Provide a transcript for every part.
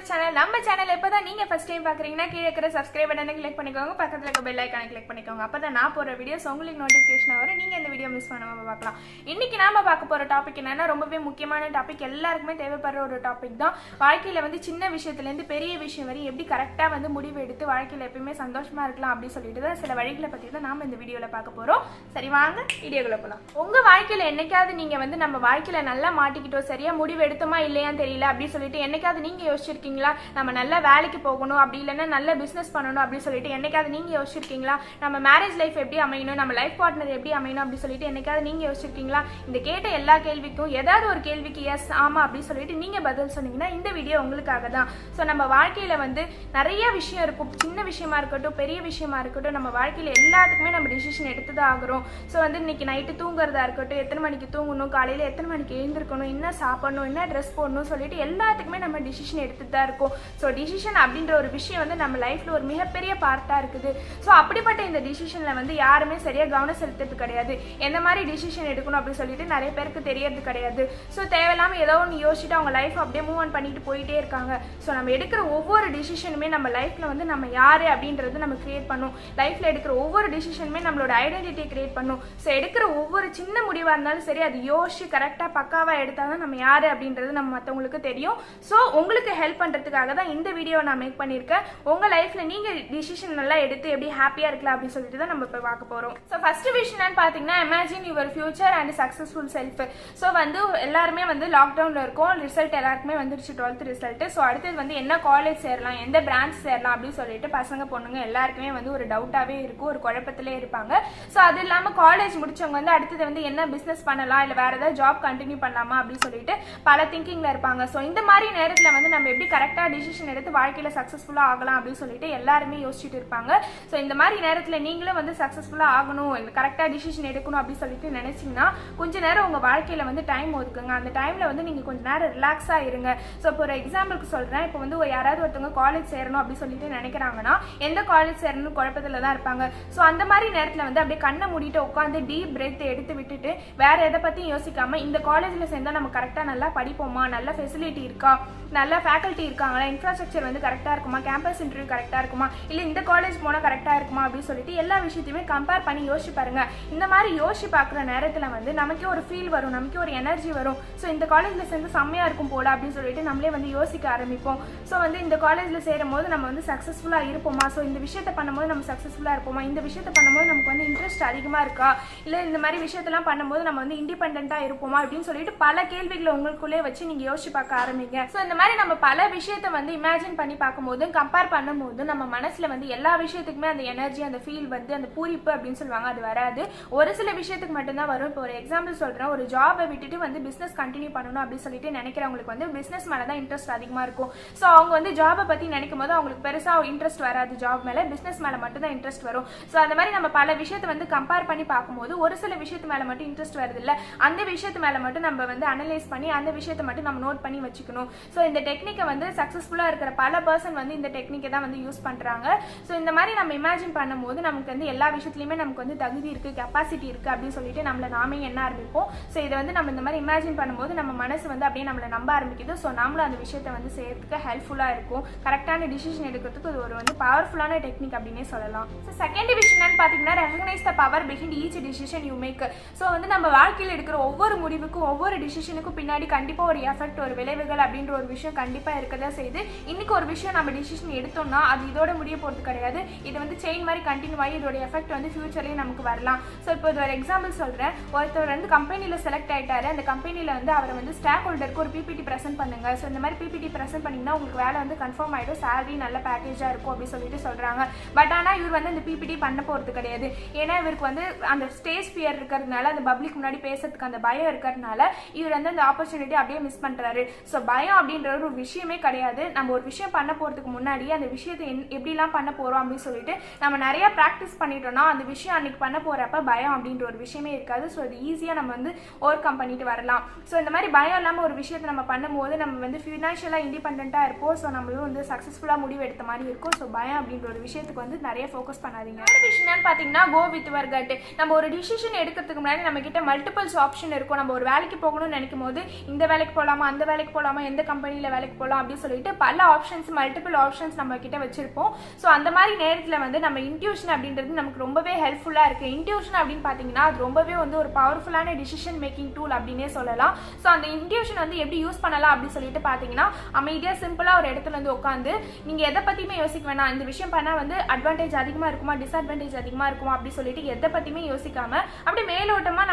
Channel. நம்ம channel எப்பதான் நீங்க ஃபர்ஸ்ட் டைம் பாக்குறீங்கன்னா கீழே இருக்கிற சப்ஸ்கிரைப் பட்டனை கிளிக் பண்ணிக்கோங்க, பக்கத்துல இருக்க பெல் ஐகானை கிளிக் பண்ணிக்கோங்க. அப்பதான் நான் போற வீடியோஸ் உங்களுக்கு நோட்டிபிகேஷன் வரும், நீங்க இந்த வீடியோ மிஸ் பண்ணாம பார்க்கலாம். இன்னைக்கு நாம பார்க்க போற டாபிக் என்னன்னா ரொம்பவே முக்கியமான டாபிக், எல்லாருக்குமே தேவைப்படுற ஒரு டாபிக் தான். வாழ்க்கையில வந்து சின்ன விஷயத்துல இருந்து பெரிய விஷயம் வரை எப்படி கரெக்டா வந்து முடிவு எடுத்து வாழ்க்கையில எப்பயுமே சந்தோஷமா இருக்கலாம் அப்படின்னு சொல்லிட்டு தான் சில வழிகளை பத்தி தான் நாம இந்த வீடியோல பார்க்க போறோம். சரி வாங்க வீடியோக்குள்ள போலாம். உங்க வாழ்க்கையில என்னைக்காவது நீங்க வந்து நம்ம வாழ்க்கையில நல்லா மாட்டிக்கிட்டோம், சரியா முடிவு எடுத்தோமா இல்லையான்னு தெரியல அப்படின்னு சொல்லிட்டு என்னைக்காவது நீங்க யோசிச்சிருக்கீங்களா? நம்ம நல்ல வேலைக்கு போகணும், அப்படி இல்லைன்னா நல்ல பிசினஸ் பண்ணணும் அப்படின்னு சொல்லிட்டு என்னைக்காவது நீங்க யோசிச்சிருக்கீங்களா? நம்ம மேரேஜ் லைஃப் எப்படி அமையணும், நம்ம லைஃப் பார்ட்னர் எப்படி அமையணும் அப்படின்னு சொல்லிட்டு என்னைக்காவது நீங்க யோசிச்சிருக்கீங்களா? இந்த கேட்ட எல்லா கேள்விக்கும் ஏதாவது ஒரு கேள்விக்கு எஸ் ஆமா அப்படின்னு சொல்லிட்டு நீங்க பதில் சொன்னீங்கன்னா இந்த வீடியோ உங்களுக்காக தான். ஸோ நம்ம வாழ்க்கையில வந்து நிறைய விஷயம் இருக்கும், சின்ன விஷயமா இருக்கட்டும் பெரிய விஷயமா இருக்கட்டும், நம்ம வாழ்க்கையில எல்லாத்துக்குமே நம்ம டிசிஷன் எடுத்துதான் ஆகிறோம். ஸோ வந்து இன்னைக்கு நைட்டு தூங்குறதா இருக்கட்டும், எத்தனை மணிக்கு தூங்கணும், காலையில எத்தனை மணிக்கு எழுந்திருக்கணும், என்ன சாப்பிடணும், என்ன ட்ரெஸ் போடணும் சொல்லிட்டு எல்லாத்துக்குமே நம்ம டிசிஷன் எடுத்துட்டு தான் இருக்கும். ஸோ டிசிஷன் அப்படின்ற ஒரு விஷயம் வந்து நம்ம லைஃப்ல ஒரு மிகப்பெரிய பார்ட்டா இருக்குது. ஸோ அப்படிப்பட்ட இந்த டிசிஷன்ல வந்து யாருமே சரியா கவனம் செலுத்துறது கிடையாது. எந்த மாதிரி டிசிஷன் எடுக்கணும் அப்படின்னு சொல்லிட்டு நிறைய பேருக்கு தெரியறது கிடையாது. ஸோ தேவையில்லாம ஏதோ ஒன்று யோசிச்சுட்டு அவங்க லைஃப் அப்படியே மூவ் ஆன் பண்ணிட்டு போயிட்டே இருக்காங்க. ஸோ நம்ம எடுக்கிற ஒவ்வொரு டிசிஷனுமே நம்ம லைஃப்ல வந்து நம்ம யாரு அப்படின்றது நம்ம கிரியேட் பண்ணும். லைஃப்ல எடுக்கிற ஒவ்வொரு டிசிஷனுமே நம்மளோட ஐடென்டிட்டியை கிரியேட் பண்ணும். ஸோ எடுக்கிற ஒவ்வொரு சின்ன முடிவா இருந்தாலும் சரி, அது யோசிச்சு கரெக்டா பக்காவா எடுத்தாதான் நம்ம யாரு அப்படின்றது நம்ம மற்றவங்களுக்கு தெரியும். ஸோ உங்களுக்கு ஹெல்ப் பண்றதுக்காக தான் இந்த வீடியோ நான் மேக் பண்ணியிருக்கேன். உங்க லைஃப்ல நீங்க டிசிஷன் நல்லா எடுத்து எப்படி ஹாப்பியா இருக்கலாம் அப்படின்னு சொல்லிட்டு தான் நம்ம இப்போ பார்க்க போறோம். ஸோ ஃபர்ஸ்ட் விஷயம் பாத்தீங்கன்னா imagine your future and successful self. So வந்து எல்லாருமே வந்து லாக்டவுன்ல இருக்கும், ரிசல்ட் எல்லாருக்குமே வந்துருச்சு 12th ரிசல்ட். ஸோ அடுத்தது வந்து என்ன காலேஜ் சேரலாம், எந்த பிரான்ச் சேரலாம் அப்படின்னு சொல்லிட்டு பசங்க பொண்ணுங்க எல்லாருக்குமே வந்து ஒரு டவுட்டாவே இருக்கும், ஒரு குழப்பத்திலே இருப்பாங்க. ஸோ அது இல்லாம காலேஜ் முடிச்சவங்க வந்து அடுத்தது வந்து என்ன பிசினஸ் பண்ணலாம், இல்ல வேற ஏதாவது ஜாப் கண்டினியூ பண்ணலாமா அப்படின்னு சொல்லிட்டு பல திங்கிங்ல இருப்பாங்க. ஸோ இந்த மாதிரி நேரத்துல வந்து நம்ம எப்படி கரெக்டா டிசிஷன் எடுத்து வாழ்க்கையில சக்சஸ்ஃபுல்லா ஆகலாம் அப்படின்னு சொல்லிட்டு எல்லாருமே யோசிச்சுட்டு இருப்பாங்க. ஸோ இந்த மாதிரி நேரத்துல நீங்களும் வந்து சக்சஸ்ஃபுல்லா ஆகணும், கரெக்டா டிசிஷன் எடுக்கணும் அப்படின்னு சொல்லிட்டு நினைச்சீங்கன்னா கொஞ்ச நேரம் உங்க வாழ்க்கையில வந்து டைம் ஒதுக்குங்க. அந்த டைம்ல வந்து நீங்க கொஞ்ச நேரம் ரிலாக்ஸா இருங்க. ஸோ இப்போ ஒரு எக்ஸாம்பிளுக்கு சொல்றேன், இப்போ வந்து யாராவது ஒருத்தவங்க காலேஜ் சேரணும் அப்படின்னு சொல்லிட்டு நினைக்கிறாங்கன்னா எந்த காலேஜ் சேரணும் குழப்பத்துல தான் இருப்பாங்க. ஸோ அந்த மாதிரி நேரத்துல வந்து அப்படியே கண்ணை மூடிட்டு உட்காந்து டீப் பிரெத் எடுத்து விட்டுட்டு வேற எதை பத்தியும் யோசிக்காம இந்த காலேஜ்ல சேர்ந்தா நம்ம கரெக்டா நல்லா படிப்போமா, நல்ல ஃபெசிலிட்டி இருக்கா, நல்ல ஃபேக்கல்ட்டி இருக்காங்களா, இன்ஃப்ராஸ்ட்ரக்சர் வந்து கரெக்டா இருக்குமா, கேம்பஸ் இன்டர்வியூ கரெக்டா இருக்குமா, இல்ல இந்த காலேஜ் போனா கரெக்டா இருக்குமா அப்படின்னு சொல்லிட்டு எல்லா விஷயத்தையுமே கம்பேர் பண்ணி யோசிச்சு பாருங்க. இந்த மாதிரி யோசிச்சு பாக்குற நேரத்துல வந்து நமக்கே ஒரு ஃபீல் வரும், நமக்கே ஒரு எனர்ஜி வரும். ஸோ இந்த காலேஜ்ல சேர்ந்து செம்மையா இருக்கும் போல அப்படின்னு சொல்லிட்டு நம்மளே வந்து யோசிக்க ஆரம்பிப்போம். ஸோ வந்து இந்த காலேஜ்ல சேரும் போது நம்ம வந்து சக்சஸ்ஃபுல்லா இருப்போமா, ஸோ இந்த விஷயத்த பண்ணும்போது நம்ம சக்சஸ்ஃபுல்லா இருப்போமா, இந்த விஷயத்த பண்ணும்போது நமக்கு வந்து இன்ட்ரெஸ்ட் அதிகமா இருக்கா, இல்ல இந்த மாதிரி விஷயத்தெல்லாம் பண்ணும்போது நம்ம வந்து இண்டிபெண்டா இருப்போமா அப்படின்னு சொல்லிட்டு பல கேள்விகளை உங்களுக்குள்ளே வச்சு நீங்க யோசிச்சு பார்க்க ஆரம்பிங்க. ஸோ இந்த மாதிரி நம்ம பல விஷயத்த வந்து இமேஜின் பண்ணி பார்க்கும்போது கம்பேர் பண்ணும்போது நம்ம மனசுல வந்து எல்லா விஷயத்துக்குமே அந்த எனர்ஜி, அந்த ஃபீல் வந்து அந்த பூரிப்பு அப்படின்னு சொல்லுவாங்க அது வராது. ஒரு சில விஷயத்துக்கு மட்டும்தான் வரும். இப்போ ஒரு எக்ஸாம்பிள் சொல்றேன், ஒரு ஜாபை விட்டுட்டு வந்து பிசினஸ் கண்டினியூ பண்ணணும் அப்படின்னு சொல்லிட்டு நினைக்கிறவங்களுக்கு வந்து பிசினஸ் மேலதான் இன்ட்ரெஸ்ட் அதிகமா இருக்கும். ஸோ அவங்க வந்து ஜாபை பத்தி நினைக்கும் போது அவங்களுக்கு பெருசா இன்ட்ரெஸ்ட் வராது, ஜாப் மேல பிசினஸ் மேல மட்டும் தான் இன்ட்ரெஸ்ட் வரும். ஸோ அந்த மாதிரி நம்ம பல விஷயத்தை வந்து கம்பேர் பண்ணி பார்க்கும்போது ஒரு சில விஷயத்து மேல மட்டும் இன்ட்ரெஸ்ட் வருது இல்ல, அந்த விஷயத்து மேல மட்டும் நம்ம வந்து அனலைஸ் பண்ணி அந்த விஷயத்தை மட்டும் நம்ம நோட் பண்ணி வச்சுக்கணும். ஸோ இந்த டெக்னிக்கை வந்து சக்சஸ்ஃபுல்லா இருக்கிற பல பர்சன் வந்து இந்த டெக்னிக்கை தான் வந்து யூஸ் பண்றாங்க. ஸோ இந்த மாதிரி நம்ம இமேஜின் பண்ணும்போது நமக்கு வந்து எல்லா விஷயத்துலயுமே நமக்கு வந்து தகுதி இருக்கு, கெப்பாசிட்டி இருக்கு அப்படின்னு சொல்லிட்டு நம்மள நாமே என்ன ஆரம்பிப்போம். ஸோ இதை வந்து நம்ம இந்த மாதிரி இமேஜின் பண்ணும்போது நம்ம மனசு வந்து அப்படியே நம்மளை நம்ப ஆரம்பிக்குது. ஸோ நம்மளும் அந்த விஷயத்தை வந்து செய்யறதுக்கு ஹெல்ப்ஃபுல்லா இருக்கும், கரெக்டான டிசிஷன் எடுக்கிறதுக்கு இது ஒரு வந்து பவர்ஃபுல்லான டெக்னிக் அப்படின்னே சொல்லலாம். ஸோ செகண்ட் விஷயம் என்னன்னு பாத்தீங்கன்னா recognise the power behind each decision you make. So வந்து நம்ம வாழ்க்கையில் எடுக்கிற ஒவ்வொரு முடிவுக்கும் ஒவ்வொரு டிசிஷனுக்கும் பின்னாடி கண்டிப்பா ஒரு எஃபெக்ட், ஒரு விளைவுகள் அப்படின்ற ஒரு விஷயம் கண்டிப்பா இருக்கதான் செய்யுது. இன்னைக்கு ஒரு விஷயம் நம்ம டிசிஷன் எடுத்தோம்னா அது இதோட முடிய போறது கிடையாது, இது வந்து செயின் மாதிரி கண்டினியூ ஆகி இதோட எஃபெக்ட் வந்து ஃபியூச்சர்லயே நமக்கு வரலாம். ஸோ இப்போ ஒரு எக்ஸாம்பிள் சொல்றேன், ஒருத்தர் வந்து கம்பெனில செலக்ட் ஆயிட்டாரு, அந்த கம்பெனில வந்து அவரை வந்து ஸ்டாக் ஹோல்டருக்கு ஒரு பிபிடி பிரசன்ட் பண்ணுங்க. ஸோ இந்த மாதிரி பிபிடி பிரசன்ட் பண்ணீங்கன்னா உங்களுக்கு வேலை வந்து கன்ஃபார்ம் ஆயிடும், சேலரி நல்ல பேக்கேஜா இருக்கும் அப்படின்னு சொல்லிட்டு சொல்றாங்க. பட் ஆனா இவர் வந்து அந்த பிபிடி பண்ண போறது கிடையாது. ஏன்னா இவருக்கு வந்து அந்த ஸ்டேஜ் ஃபியர் இருக்கிறதுனால, அந்த பப்ளிக் முன்னாடி பேசுறதுக்கு அந்த பயம் இருக்கிறதுனால இவர் வந்து அந்த ஆப்பர்ச்சுனிட்டி அப்படியே மிஸ் பண்றாரு. ஸோ பயம் அப்படின்ற ஒரு விஷயமே கிடையாது. நம்ம ஒரு விஷயம் பண்ண போறதுக்கு முன்னாடி அந்த விஷயத்தை எப்படிலாம் பண்ண போறோம் அப்படின்னு சொல்லிட்டு நம்ம நிறைய பிராக்டிஸ் பண்ணிட்டோம்னா அந்த விஷயம் அன்னைக்கு பண்ண போறப்ப பயம் அப்படின்ற ஒரு விஷயமே இருக்காது. ஸோ அது ஈஸியாக நம்ம வந்து ஓவர் கம் பண்ணிட்டு வரலாம். ஸோ இந்த மாதிரி பயம் இல்லாமல் ஒரு விஷயத்தை நம்ம பண்ணும்போது நம்ம வந்து ஃபினான்ஷியலாக இண்டிபெண்ட்டாக இருப்போம். ஸோ நம்மளும் வந்து சக்ஸஸ்ஃபுல்லாக முடிவு எடுத்த மாதிரி இருக்கும். ஸோ பயம் அப்படின்ற ஒரு விஷயத்துக்கு வந்து நிறைய ஃபோக்கஸ் பண்ணாதீங்க. அடுத்த விஷயம் என்னன்னு பார்த்தீங்கன்னா கோ வித் யுவர் கட். நம்ம ஒரு டிசிஷன் எடுக்கிறதுக்கு முன்னாடி நம்ம கிட்ட மல்டிபிள்ஸ் ஆப்ஷன் இருக்கும். நம்ம ஒரு வேலைக்கு போகணும்னு நினைக்கும் போது இந்த வேலைக்கு போகலாமா, அந்த வேலைக்கு போகலாமா, எந்த கம்பெனியில் வேலைக்கு போகலாம் அப்படின்னு சொல்லிட்டு பல ஆப்ஷன்ஸ், மல்டிபிள் ஆப்ஷன்ஸ் நம்ம கிட்ட வச்சிருப்போம். ஸோ அந்த மாதிரி நேரத்தில் வந்து நம்ம இன்ட்யூஷன் அப்படின்றது நமக்கு ரொம்பவே ஹெல்ப்ஃபுல்லாக இருக்குது. இன்ட்யூஷன் அப்படின்னு பார்த்தீங்கன்னா அது ரொம்பவே வந்து ஒரு பவர்ஃபுல்லான டிசிஷன் மேக்கிங் டூல் அப்படின்னே சொல்லலாம். ஸோ அந்த இன்ட்யூஷன் வந்து எப்படி யூஸ் பண்ணலாம் அப்படின்னு சொல்லிட்டு பார்த்தீங்கன்னா அமைதியாக சிம்பிளாக ஒரு இடத்துல வந்து உட்காந்து நீங்கள் எதை பற்றியுமே யோசிக்க வேணாம். இந்த விஷயம் பண்ணால் வந்து அட்வான்டேஜ் அதிகமாக இருக்குமா, டிஸ்அட்வான்டேஜ் அதிகமாக இருக்குமா அப்படி சொல்லிட்டு எதை பற்றியுமே யோசிக்காம அப்படி மேலோட்டமாக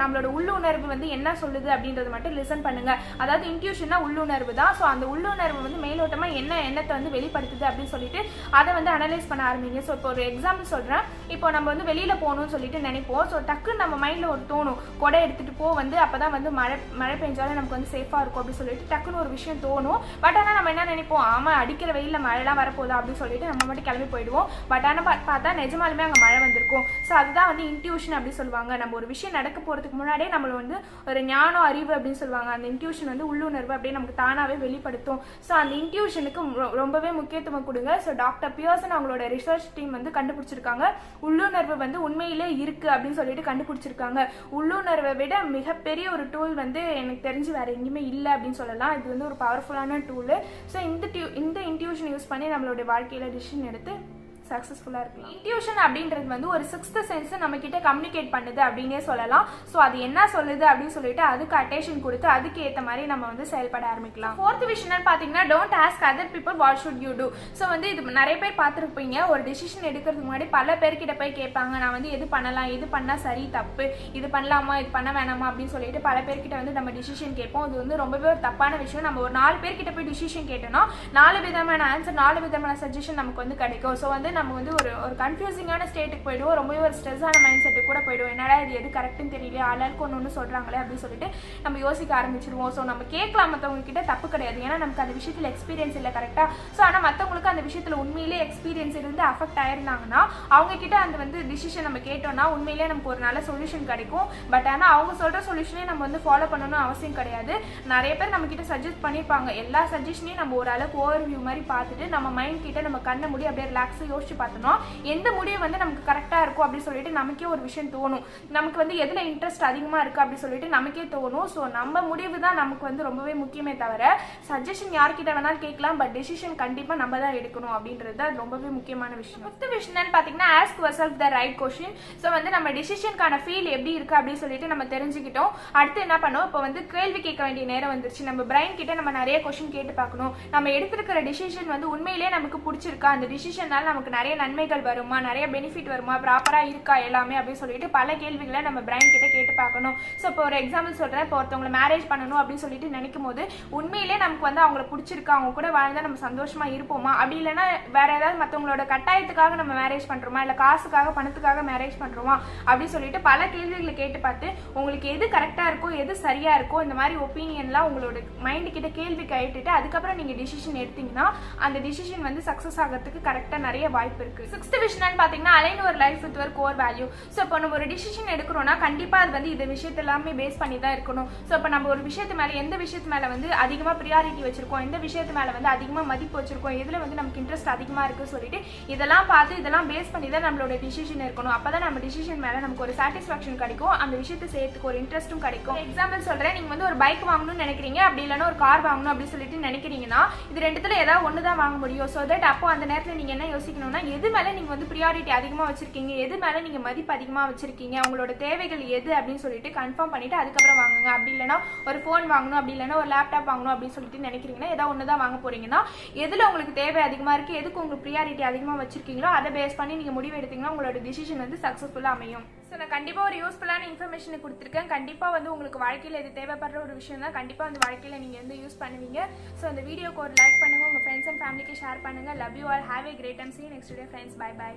நம்மளோட உள்ளுணர்வு வந்து என்ன சொல்லுது அப்படின்றது மட்டும் லிசன் பண்ணுங்க. அதாவது இன்ட்யூஷன்னா உள்ளுணர்வு தான். ஸோ அந்த உள்ளுணர்வு வந்து மேலோட்டமாக என்ன எண்ணத்தை வந்து வெளிப்படுத்துது அப்படின்னு சொல்லிட்டு அதை வந்து அனலைஸ் பண்ண ஆரம்பிங்க. ஸோ இப்போ ஒரு எக்ஸாம்பிள் சொல்கிறேன். இப்போ நம்ம வந்து வெளியில் போகணும்னு சொல்லிட்டு நினைப்போம். ஸோ டக்குன்னு நம்ம மைண்டில் ஒரு தோணும், கொடை எடுத்துகிட்டு வந்து அப்போ தான் வந்து மழை பெஞ்சாலும் நமக்கு வந்து சேஃபாக இருக்கும் அப்படின்னு சொல்லிட்டு டக்குன்னு ஒரு விஷயம் தோணும். பட் ஆனால் நம்ம என்ன நினைப்போம், ஆமாம் அடிக்கிற வெயிலில் மழைலாம் வரப்போதா அப்படின்னு சொல்லிட்டு நம்ம மட்டும் கிளம்பி போயிடுவோம். பட் ஆனால் பார்த்தா நிஜமாலுமே அங்கே மழை வந்திருக்கும். ஸோ அதுதான் வந்து இன்ட்யூஷன் அப்படி சொல்லுவாங்க. நம்ம ஒரு விஷயம் நடக்க போகிறதுக்கு முன்னாடியே நம்மளை வந்து ஒரு ஞானம், அறிவு அப்படின்னு சொல்லுவாங்க. அந்த இன்ட்யூஷன் வந்து உள்ளுணர்வு அப்படியே நமக்கு தானாகவே வெளிப்படுத்தும். ஸோ அந்த இன்ட்யூஷனுக்கு ரொம்பவே முக்கியத்துவம் கொடுங்க. ஸோ டாக்டர் பியர்சன் அவங்களோட ரிசர்ச் டீம் வந்து கண்டுபிடிச்சிருக்காங்க, உள்ளுணர்வு வந்து உண்மையிலே இருக்கு அப்படின்னு சொல்லிட்டு கண்டுபிடிச்சிருக்காங்க. உள்ளுணர்வை விட மிகப்பெரிய ஒரு டூல் வந்து எனக்கு தெரிஞ்சு வேற எங்கேயுமே இல்லை அப்படின்னு சொல்லலாம். இது வந்து ஒரு பவர்ஃபுல்லான டூலு. ஸோ இந்த இன்ட்யூஷன் யூஸ் பண்ணி நம்மளுடைய வாழ்க்கையில டிசிஷன் எடுத்து சக்ஸஸ்ஃபுல்லாக இருக்கலாம். இன்ட்யூஷன் அப்படின்றது வந்து ஒரு சிக்ஸ்த் சென்ஸ் நம்ம கிட்ட கம்யூனிகேட் பண்ணுது அப்படின்னே சொல்லலாம். ஸோ அது என்ன சொல்லுது அப்படின்னு சொல்லிட்டு அதுக்கு அட்டென்ஷன் கொடுத்து அதுக்கு ஏற்ற மாதிரி நம்ம வந்து செயல்பட ஆரம்பிக்கலாம். ஃபோர்த் விஷயம் பார்த்தீங்கன்னா don't ask other people what should you do. So வந்து இது நிறைய பேர் பார்த்துருப்பீங்க. ஒரு டிசிஷன் எடுக்கிறதுக்கு முன்னாடி பல பேர்கிட்ட போய் கேட்பாங்க, நான் வந்து எது பண்ணலாம், எது பண்ணால் சரி தப்பு, இது பண்ணலாமா, இது பண்ண வேணாமா அப்படின்னு சொல்லிட்டு பல பேர்கிட்ட வந்து நம்ம டிசிஷன் கேட்போம். அது வந்து ரொம்பவே ஒரு தப்பான விஷயம். நம்ம ஒரு 4 பேர்கிட்ட போய் டிசிஷன் கேட்டோம்னா 4 விதமான ஆன்சர், 4 விதமான சஜஷன் நமக்கு வந்து கிடைக்கும். ஸோ வந்து நம்ம வந்து ஒரு கன்ஃபியூசிங்கான ஸ்டேட்டுக்கு போயிடுவோம். ரொம்பவே ஒரு ஸ்ட்ரெஸ்ஸான மைண்ட் செட்டுக்கு கூட போயிடுவோம். என்னடா இது எது கரெக்ட்னு தெரியல, ஆளாளுக்கு ஒன்று சொல்றாங்களே அப்படின்னு சொல்லிட்டு நம்ம யோசிக்க ஆரம்பிச்சிருவோம். ஸோ நம்ம கேட்கலாம், மற்றவங்க கிட்ட தப்பு கிடையாது. ஏன்னா நமக்கு அந்த விஷயத்தில் எக்ஸ்பீரியன்ஸ் இல்லை கரெக்டா. ஸோ ஆனால் மற்றவங்களுக்கு அந்த விஷயத்தில் உண்மையிலே எக்ஸ்பீரியன்ஸ் இருந்து அஃபெக்ட் ஆயிருந்தாங்கன்னா அவங்க கிட்ட அந்த வந்து டிசிஷன் நம்ம கேட்டோம்னா உண்மையிலே நமக்கு ஒரு நல்ல சொல்யூஷன் கிடைக்கும். பட் ஆனால் அவங்க சொல்ற சொல்யூஷனே நம்ம வந்து ஃபாலோ பண்ணணும்னு அவசியம் கிடையாது. நிறைய பேர் நம்ம கிட்ட சஜஸ்ட் பண்ணியிருப்பாங்க. எல்லா சஜஷனையும் நம்ம ஒரு அளவுக்கு ஓவர் வியூ மாதிரி பார்த்துட்டு நம்ம மைண்ட் கிட்ட நம்ம கண்ணை மூடி அப்படியே ரிலாக்ஸாக யோசிச்சு பார்த்தோம் எந்த முடிவு வந்து நமக்கு கரெக்டா இருக்கும் அப்படி சொல்லிட்டு நமக்கே ஒரு விஷயம் தோணும். நமக்கு வந்து எதுல இன்ட்ரெஸ்ட் அதிகமா இருக்கு அப்படி சொல்லிட்டு நமக்கே தோணும். ஸோ நம்ம முடிவு தான் நமக்கு வந்து ரொம்பவே முக்கியமே தவிர சஜஷன் யார்கிட்ட வேணாலும் கேட்கலாம், பட் டிசிஷன் கண்டிப்பா நம்ம தான் எடுக்கணும் அப்படின்றது அது ரொம்பவே முக்கியமான விஷயம். ஃபிஃப்த் விஷயம் பாத்தீங்கன்னா ask yourself the right question. So வந்து நம்ம டிசிஷனுக்கான ஃபீல் எப்படி இருக்கு அப்படின்னு சொல்லிட்டு நம்ம தெரிஞ்சுக்கிட்டோம். அடுத்து என்ன பண்ணோம், இப்போ வந்து கேள்வி கேட்க வேண்டிய நேரம் வந்துருச்சு. நம்ம பிரைன் கிட்ட நம்ம நிறைய கொஸ்டின் கேட்டு பார்க்கணும். நம்ம எடுத்திருக்கிற டிசிஷன் வந்து உண்மையிலேயே நமக்கு பிடிச்சிருக்கா, அந்த டிசிஷனால நமக்கு நிறைய நன்மைகள் வருமா, நிறைய பெனிஃபிட் வருமா, ப்ராப்பரா இருக்கா எல்லாமே அப்படின்னு சொல்லிட்டு பல கேள்விகளை நம்ம பிரைன் கிட்ட கேட்டு பார்க்கணும். ஸோ இப்போ ஒரு எக்ஸாம்பிள் சொல்றேன். இப்போ ஒருத்தவங்களை மேரேஜ் பண்ணணும் அப்படின்னு சொல்லிட்டு நினைக்கும் போது உண்மையிலே நமக்கு வந்து அவங்களை பிடிச்சிருக்கா, அவங்க கூட வாழ்ந்தா நம்ம சந்தோஷமா இருப்போமா, அப்படி இல்லைன்னா வேற ஏதாவது மற்றவங்களோட கட்டாயத்துக்காக நம்ம மேரேஜ் பண்றோமா, இல்லை காசுக்காக பணத்துக்காக மேரேஜ் பண்றோமா அப்படின்னு சொல்லிட்டு பல கேள்விகளை கேட்டு பார்த்து உங்களுக்கு எது கரெக்டா இருக்கோ, எது சரியா இருக்கோ, இந்த மாதிரி ஒப்பீனியன்லாம் உங்களோட மைண்ட் கிட்ட கேள்வி கேட்டுட்டு அதுக்கப்புறம் நீங்க டிசிஷன் எடுத்தீங்கன்னா அந்த டிசிஷன் வந்து சக்சஸ் ஆகிறதுக்கு கரெக்டா நிறைய வாய்ப்பு இருக்கு. சிக்ஸ்த் விஷயம் பாத்தீங்கன்னா align your life with your core value. So இப்போ நம்ம ஒரு டிசிஷன் எடுக்கிறோம்னா கண்டிப்பா அது வந்து இந்த விஷயத்த எல்லாமே பேஸ் பண்ணி தான் இருக்கணும். ஸோ இப்போ நம்ம ஒரு விஷயத்து மேல எந்த விஷயத்து மேல வந்து அதிகமா ப்ரியாரிட்டி வச்சிருக்கோம், எந்த விஷயத்து மேல வந்து அதிகமா மதிப்பு வச்சிருக்கோம், எதுல வந்து நமக்கு இன்ட்ரெஸ்ட் அதிகமா இருக்கு சொல்லிட்டு இதெல்லாம் பார்த்து இதெல்லாம் பேஸ் பண்ணி தான் நம்மளோட டிசிஷன் இருக்கணும். அப்பதான் நம்ம டிசிஷன் மேல நமக்கு ஒரு சாட்டிஸ்ஃபேக்ஷன் கிடைக்கும், அந்த விஷயத்தை செய்யறதுக்கு ஒரு இன்ட்ரெஸ்ட்டும் கிடைக்கும். எக்ஸாம்பிள் சொல்றேன், நீங்க வந்து ஒரு பைக் வாங்கணும்னு நினைக்கிறீங்க, அப்படி இல்லைன்னா ஒரு கார் வாங்கணும் அப்படின்னு சொல்லிட்டு நினைக்கிறீங்கன்னா இது ரெண்டுத்துல ஏதாவது ஒன்று தான் வாங்க முடியும். ஸோ தட் அப்போ அந்த நேரத்தில் நீங்க என்ன யோசிக்கணும்னா எது மேல நீங்க வந்து ப்ரியாரிட்டி அதிகமா வச்சிருக்கீங்க, எது மேல நீங்க மதிப்பு அதிகமா வச்சிருக்கீங்க, உங்களோட தேவைகள் எது அப்படின்னு சொல்லிட்டு கன்ஃபார்ம் பண்ணிட்டு அதுக்கப்புறம் வாங்குங்க. அப்படி இல்லைன்னா ஒரு ஃபோன் வாங்கணும், அப்படி இல்லைன்னா ஒரு லேப்டாப் வாங்கணும் அப்படின்னு சொல்லிட்டு நினைக்கிறீங்கன்னா ஏதாவது ஒன்று தான் வாங்க போறீங்கன்னா எதுல உங்களுக்கு தேவை அதிகமா இருக்கு, எதுக்கு உங்களுக்கு ப்ரியாரிட்டி அதிகமா வச்சிருக்கீங்களோ அதை பேஸ் பண்ணி நீங்க முடிவு எடுத்தீங்கன்னா உங்களோட டிசிஷன் வந்து சக்சஸ்ஃபுல்லா அமையும். ஸோ நான் கண்டிப்பா ஒரு யூஸ்ஃபுல்லான இன்ஃபர்மேஷன் கொடுத்துருக்கேன். கண்டிப்பா வந்து உங்களுக்கு வாழ்க்கையில இது தேவைப்படுற ஒரு விஷயம் தான். கண்டிப்பா வந்து வாழ்க்கையில நீங்க வந்து யூஸ் பண்ணுவீங்க. ஸோ இந்த வீடியோக்கு ஒரு லைக் பண்ணுங்க, உங்க ஃப்ரெண்ட்ஸ் அண்ட் ஃபேமிலிக்கு ஷேர் பண்ணுங்க. Love you all, have a great time. See you next video friends. Bye bye.